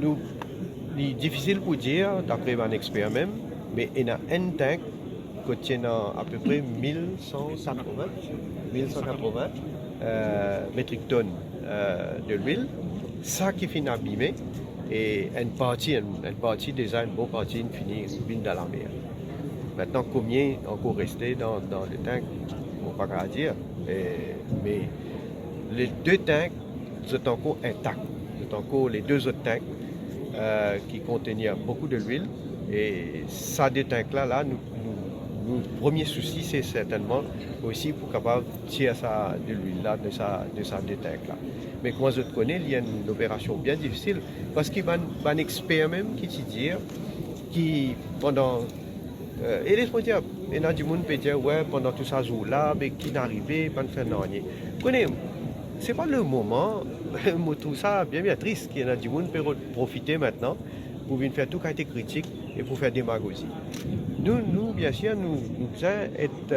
nous, c'est difficile pour dire, d'après un expert même, mais il y a un tank qui contient à peu près 1180 métriques tonnes de l'huile. Ça qui finit abîmé et une partie déjà, une bonne partie finit dans la mer. Maintenant, combien encore resté dans le tank, on ne peut pas dire. Mais les deux tanks sont encore intacts. C'est encore les deux autres tanks qui contenaient beaucoup de l'huile. Et ça, deux tanks-là, nous, premier souci, c'est certainement aussi pour capable tirer ça de l'huile là, de ça deux tanks-là. Mais comme je connais, il y a une opération bien difficile parce qu'il y a un expert même qui te dit qui pendant et laisse-moi dire, il y a du monde qui peut dire ouais pendant tout ça jour-là, mais qui n'arrivait pas de faire rien. Connais, c'est pas le moment, tout ça bien triste qu'il y a du monde qui peut profiter maintenant pour venir faire tout qui a été critique et pour faire démagogie. Nous, bien sûr, nous devons être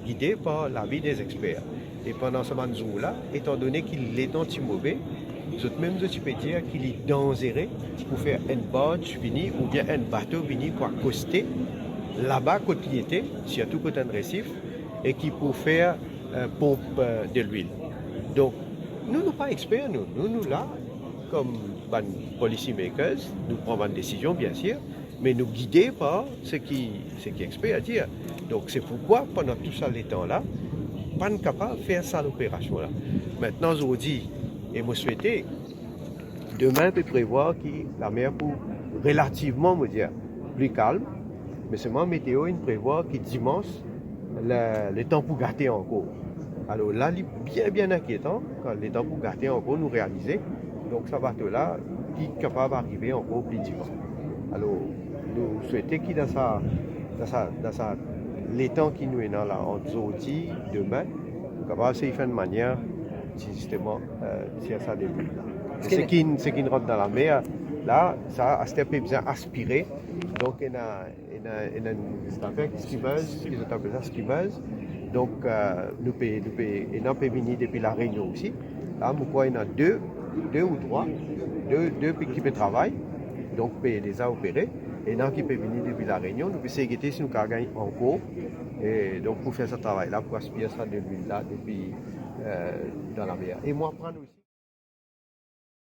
guidés par l'avis des experts. Et pendant ce jour-là, étant donné qu'il est anti-mauvais, même je peux dire qu'il est dangereux pour faire une barge finie ou bien un bateau fini pour accoster là-bas côté il était, surtout côté un récif, et qui peut faire pompe de l'huile. Donc, nous ne sommes pas experts, nous là, comme policy makers, nous prenons une décision bien sûr, mais nous guidés par ce qui est expert à dire. Donc c'est pourquoi pendant tout ça les temps-là, pas capable de faire ça l'opération-là. Maintenant, aujourd'hui, et moi souhaiter, demain, peut prévoir que la mer pour relativement, me dire, plus calme, mais seulement météo, il prévoit que dimanche, le temps pour gâter encore. Alors là, c'est bien inquiétant quand le temps pour gâter encore nous réaliser. Donc, ce bateau-là, qui est capable d'arriver encore plus dimanche. Alors, nous souhaitons qu'il dans les temps qui nous est là, entre aujourd'hui, demain, capable de faire de manière, justement, tirer ça début. Ce qui rentre dans la mer, là, ça a besoin aspirer. Donc, il y a une affaire qui skimeuse, qui s'appelle ça skimeuse. Donc, nous pouvons venir depuis la Réunion aussi. Là, il y en a deux ou trois, deux qui peuvent travailler, donc peut déjà opérer. Et là, qui peut venir depuis la Réunion, nous pouvons essayer si nous pouvons gagner encore. Et donc, pour faire ce travail-là, pour aspirer ça de l'huile là, depuis dans la mer. Et moi, prendre aussi.